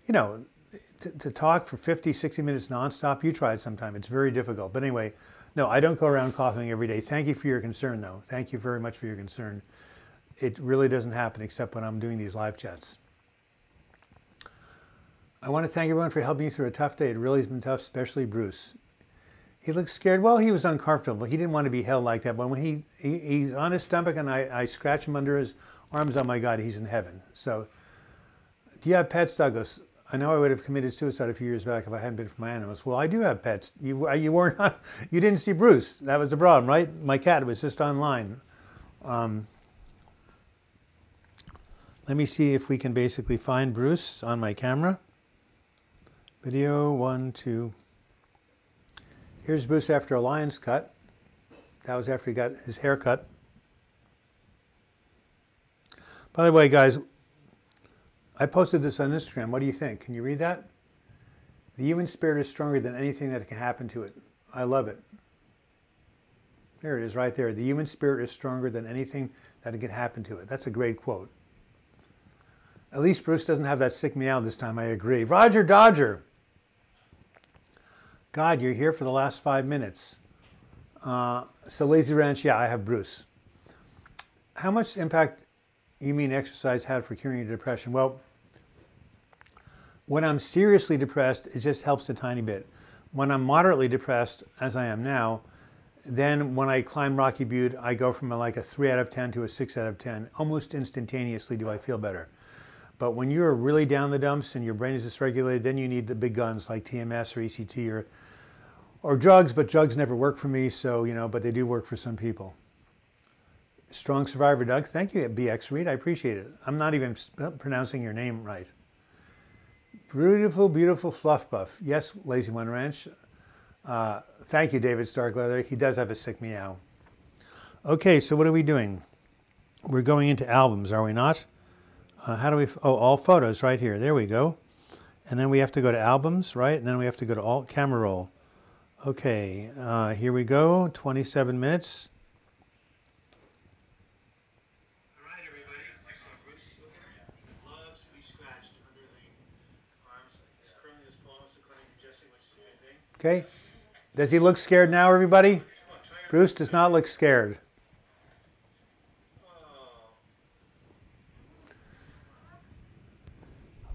to talk for 50, 60 minutes nonstop. You try it sometime. It's very difficult. But anyway, no, I don't go around coughing every day. Thank you for your concern, though. Thank you very much for your concern. It really doesn't happen except when I'm doing these live chats. I want to thank everyone for helping me through a tough day. It really has been tough, especially Bruce. He looked scared. Well, he was uncomfortable. He didn't want to be held like that. But when he's on his stomach and I scratch him under his arms, oh my God, he's in heaven. So, do you have pets, Douglas? I know I would have committed suicide a few years back if I hadn't been for my animals. Well, I do have pets. You didn't see Bruce. That was the problem, right? My cat was just online. Let me see if we can basically find Bruce on my camera. Video 1, 2. Here's Bruce after a lion's cut. That was after he got his hair cut. By the way, guys, I posted this on Instagram. What do you think? Can you read that? The human spirit is stronger than anything that can happen to it. I love it. There it is right there. The human spirit is stronger than anything that can happen to it. That's a great quote. At least Bruce doesn't have that sick meow this time. I agree. Roger Dodger. God, you're here for the last 5 minutes. So Lazy Ranch, yeah, I have Bruce. How much impact you mean exercise had for curing your depression? Well, when I'm seriously depressed, it just helps a tiny bit. When I'm moderately depressed, as I am now, then when I climb Rocky Butte, I go from like a 3 out of 10 to a 6 out of 10. Almost instantaneously do I feel better. But when you're really down the dumps and your brain is dysregulated, then you need the big guns like TMS or ECT or drugs, but drugs never work for me, so, but they do work for some people. Strong survivor, Doug. Thank you, BX Reed. I appreciate it. I'm not even pronouncing your name right. Beautiful, beautiful fluff buff. Yes, Lazy One Ranch. Thank you, David Starkleather. He does have a sick meow. Okay, so what are we doing? We're going into albums, are we not? How do we, all photos right here. There we go. And then we have to go to albums, right? And then we have to go to all camera roll. Okay, here we go, 27 minutes. All right, everybody. I saw Bruce. Look at him. He loves to be scratched under the arms. He's curling his paws according to Jesse, which is a good thing. Okay. Does he look scared now, everybody? Bruce does not look scared.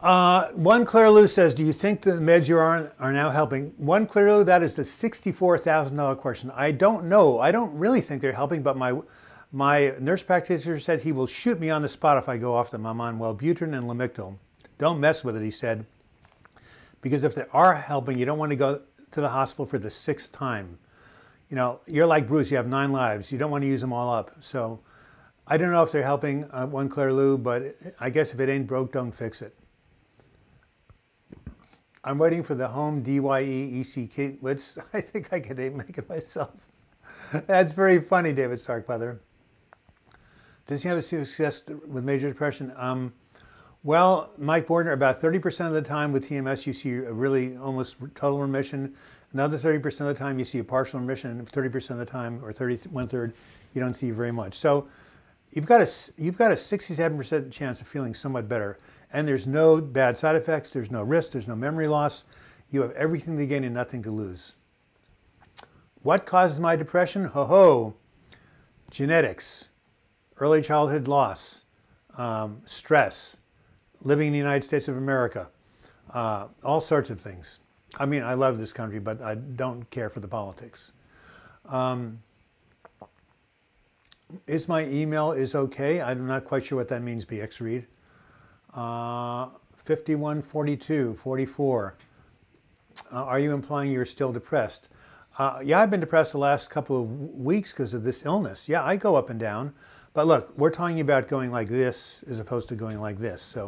One Claire Lou says, do you think the meds you're on are now helping? One Claire Lou, that is the $64,000 question. I don't know. I don't really think they're helping, but my nurse practitioner said he will shoot me on the spot if I go off them. I'm on Wellbutrin and Lamictal. Don't mess with it, he said, because if they are helping, you don't want to go to the hospital for the 6th time. You know, you're like Bruce, you have 9 lives. You don't want to use them all up. So I don't know if they're helping One Claire Lou, but I guess if it ain't broke, don't fix it. I'm waiting for the home DYE-ECK, which I think I could make it myself. That's very funny, David Starkweather. Does he have a success with major depression? Well, Mike Bordner, about 30% of the time with TMS, you see a really almost total remission. Another 30% of the time, you see a partial remission. And 30% of the time, or 1/3, you don't see very much. So you've got a 67% chance of feeling somewhat better. And there's no bad side effects, there's no risk, there's no memory loss. You have everything to gain and nothing to lose. What causes my depression? Ho-ho. Genetics, early childhood loss, stress, living in the United States of America, all sorts of things. I mean, I love this country, but I don't care for the politics. Is my email is okay? I'm not quite sure what that means, BX Read. 51, 42, 44. Are you implying you're still depressed? Yeah, I've been depressed the last couple of weeks because of this illness. Yeah, I go up and down. But look, we're talking about going like this as opposed to going like this. So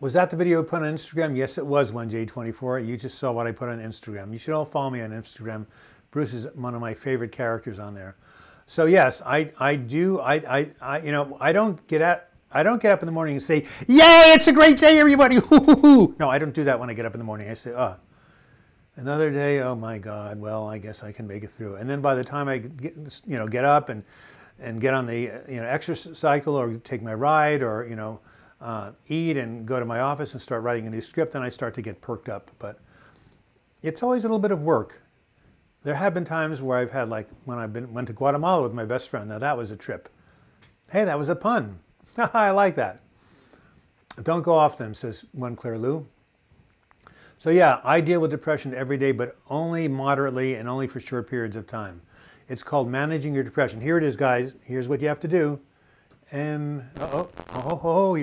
was that the video put on Instagram? Yes, it was, 1J24. You just saw what I put on Instagram. You should all follow me on Instagram. Bruce is one of my favorite characters on there. So yes, I do. You know, I don't get up in the morning and say, "Yay, it's a great day, everybody!" No, I don't do that when I get up in the morning. I say, "Oh, another day. Oh my God. Well, I guess I can make it through." And then by the time I get up and get on the exercise cycle or take my ride or eat and go to my office and start writing a new script, then I start to get perked up. But it's always a little bit of work. There have been times where I've had, like when I went to Guatemala with my best friend. Now that was a trip. Hey, that was a pun. I like that. Don't go off them, says One Claire Lou. So yeah, I deal with depression every day, but only moderately and only for short periods of time. It's called managing your depression. Here it is, guys. Here's what you have to do. Here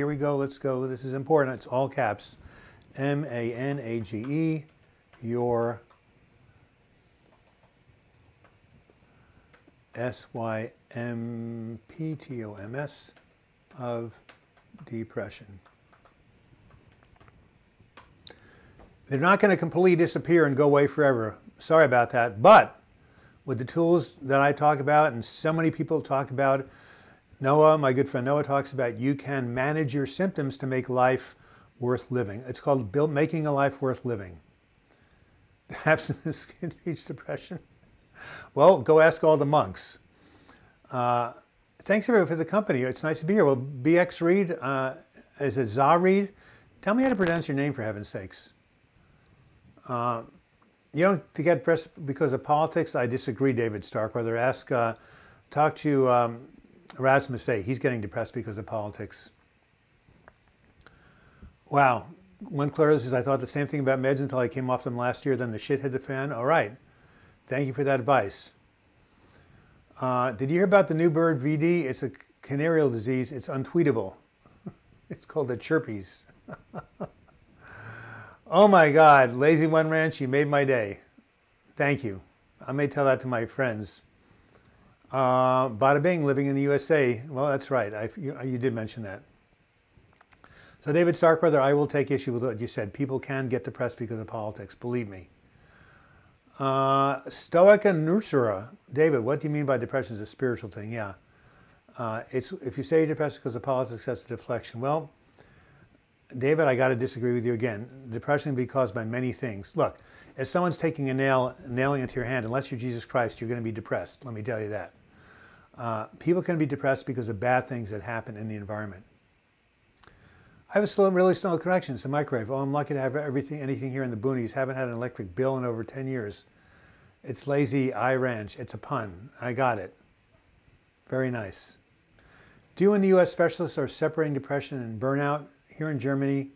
we go. Let's go. This is important. It's all caps. MANAGE, your SYMPTOMS of depression. They're not going to completely disappear and go away forever. Sorry about that. But with the tools that I talk about and so many people talk about, Noah, my good friend Noah, talks about, you can manage your symptoms to make life worth living. It's called making a life worth living. Absence of skin speech depression. Well, go ask all the monks. Thanks everyone for the company. It's nice to be here. Well, BX Read, is it Za Read? Tell me how to pronounce your name, for heaven's sakes. You don't get depressed because of politics. I disagree, David Starkweather. Talk to Erasmus A. He's getting depressed because of politics. Wow. One Claire says, I thought the same thing about meds until I came off them last year. Then the shit hit the fan. All right. Thank you for that advice. Did you hear about the new bird VD? It's a canarial disease. It's untweetable. It's called the chirpies. Oh my God, Lazy One Ranch, you made my day. Thank you. I may tell that to my friends. Bada Bing, living in the USA. Well, that's right. You did mention that. So David Starkweather, I will take issue with what you said. People can get depressed because of politics. Believe me. Stoica Nursura. David, what do you mean by depression is a spiritual thing? Yeah. If you say you're depressed because of politics, that's a deflection. Well, David, I got to disagree with you again. Depression can be caused by many things. Look, if someone's taking a nail, nailing it to your hand, unless you're Jesus Christ, you're going to be depressed. Let me tell you that. People can be depressed because of bad things that happen in the environment. I have a really slow connection. It's a microwave. Oh, I'm lucky to have anything here in the boonies. Haven't had an electric bill in over 10 years. It's lazy eye ranch. It's a pun. I got it. Very nice. Do you and the U.S. specialists are separating depression and burnout? Here in Germany,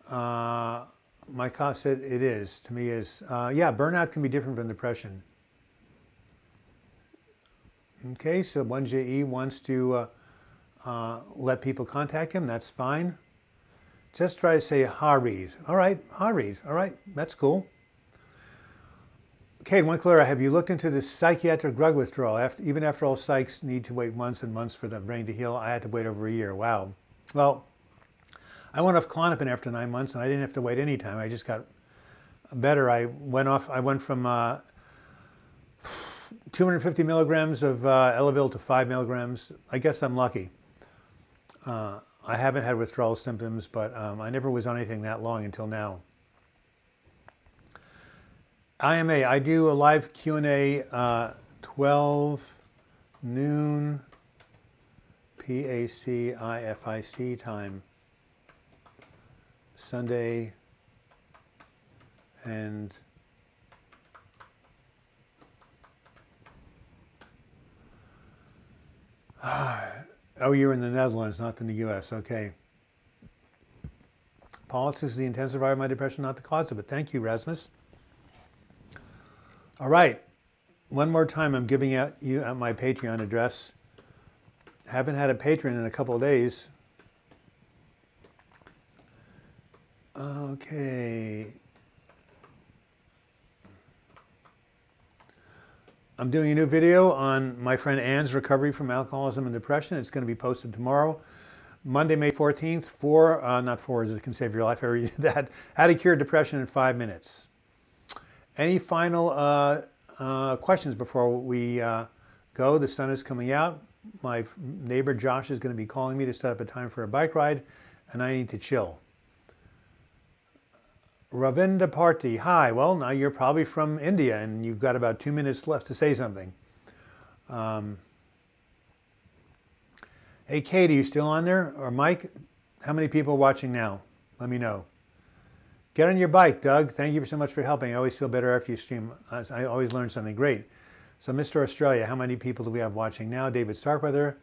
my colleague said it is. To me is, yeah, burnout can be different from depression. Okay, so 1JE wants to let people contact him. That's fine. Just try to say Harid. All right, Harid. All right, that's cool. Kate, one Clara, have you looked into the psychiatric drug withdrawal? Even after all psychs need to wait months and months for the brain to heal, I had to wait over a year. Wow. Well, I went off Klonopin after 9 months, and I didn't have to wait any time. I just got better. I went from 250 milligrams of Elavil to 5 milligrams. I guess I'm lucky. I haven't had withdrawal symptoms, but I never was on anything that long until now. IMA, I do a live Q&A 12 noon PACIFIC time, Sunday and oh, you're in the Netherlands, not in the US, okay. Politics is the intensifier of my depression, not the cause of it. Thank you, Rasmus. All right, one more time, I'm giving out you my Patreon address. Haven't had a patron in a couple of days. Okay. I'm doing a new video on my friend Ann's recovery from alcoholism and depression. It's going to be posted tomorrow, Monday, May 14th, not 4 as it can save your life. I already did that. How to cure depression in 5 minutes. Any final questions before we go? The sun is coming out. My neighbor Josh is going to be calling me to set up a time for a bike ride, and I need to chill. Ravinda Party, hi. Well, now you're probably from India, and you've got about 2 minutes left to say something. Hey, Kate, are you still on there? Or Mike, how many people are watching now? Let me know. Get on your bike, Doug. Thank you so much for helping. I always feel better after you stream. I always learn something great. So, Mr. Australia, how many people do we have watching now? David Starkweather.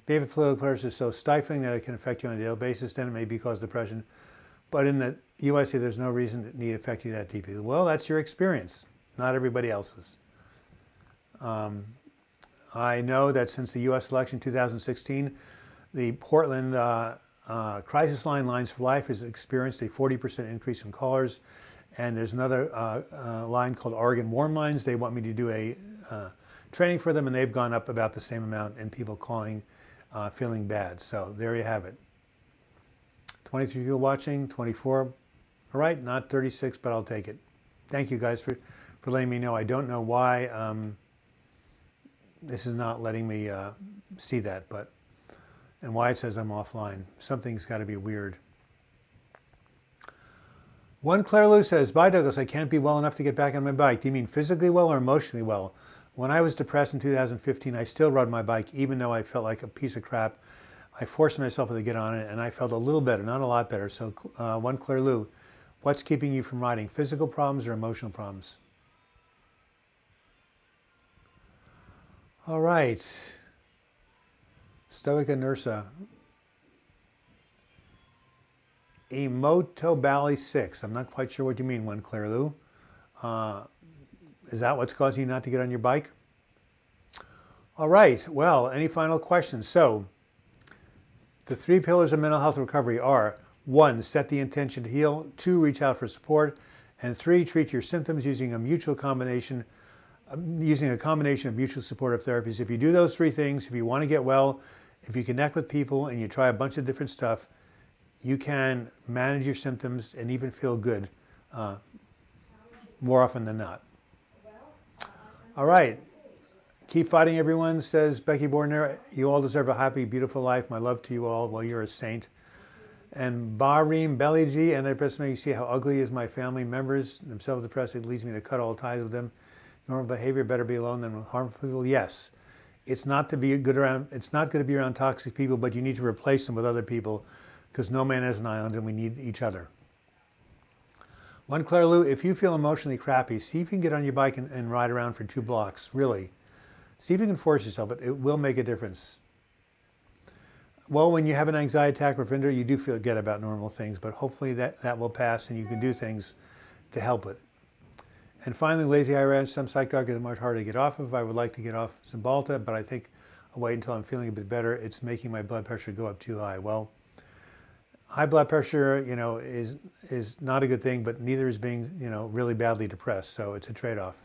David, political pressure is so stifling that it can affect you on a daily basis. Then it may be cause depression. But in the USA, there's no reason it need affect you that deeply. Well, that's your experience, not everybody else's. I know that since the U.S. election 2016, the Portland Crisis Line Lines for Life has experienced a 40% increase in callers. And there's another line called Oregon Warm Lines. They want me to do a training for them, and they've gone up about the same amount in people calling, feeling bad. So there you have it. 23 people watching, 24. All right, not 36, but I'll take it. Thank you guys for letting me know. I don't know why this is not letting me see that, and why it says I'm offline. Something's got to be weird. One Claire Lou says, bye Douglas, I can't be well enough to get back on my bike. Do you mean physically well or emotionally well? When I was depressed in 2015, I still rode my bike, even though I felt like a piece of crap. I forced myself to get on it, and I felt a little better, not a lot better. So, one Claire Lou, what's keeping you from riding? Physical problems or emotional problems? All right. Stoica Nursa. Emoto Bally 6. I'm not quite sure what you mean, one Claire Lou. Is that what's causing you not to get on your bike? All right. Well, any final questions? So, the 3 pillars of mental health recovery are: 1, set the intention to heal; 2, reach out for support; and 3, treat your symptoms using a combination of mutual supportive therapies. If you do those 3 things, if you want to get well, if you connect with people and you try a bunch of different stuff, you can manage your symptoms and even feel good more often than not. All right. Keep fighting, everyone, says Becky Borner. You all deserve a happy, beautiful life. My love to you all. Well, you're a saint. And Barim Bellyg, and I press me, you see how ugly is my family members, themselves depressed. It leads me to cut all ties with them. Normal behavior, better be alone than with harmful people. Yes. It's not to be good around, it's not good to be around toxic people, but you need to replace them with other people, because no man is an island and we need each other. One Claire Lou, if you feel emotionally crappy, see if you can get on your bike and ride around for 2 blocks, really. See if you can force yourself, but it will make a difference. Well, when you have an anxiety attack, Ravinder, you do forget about normal things, but hopefully that will pass and you can do things to help it. And finally, lazy eye rash. Some psych doctors are much harder to get off of. I would like to get off Cymbalta, but I think I'll wait until I'm feeling a bit better. It's making my blood pressure go up too high. Well, high blood pressure, is not a good thing, but neither is being, really badly depressed. So it's a trade-off.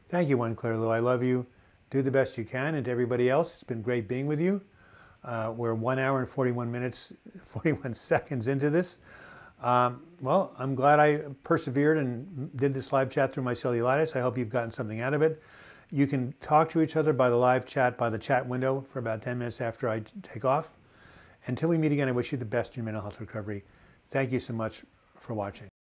Thank you, One Claire Lou. I love you. Do the best you can. And to everybody else, it's been great being with you. We're 1 hour and 41 minutes, 41 seconds into this. Well, I'm glad I persevered and did this live chat through my cellulitis. I hope you've gotten something out of it. You can talk to each other by the live chat, by the chat window for about 10 minutes after I take off. Until we meet again, I wish you the best in your mental health recovery. Thank you so much for watching.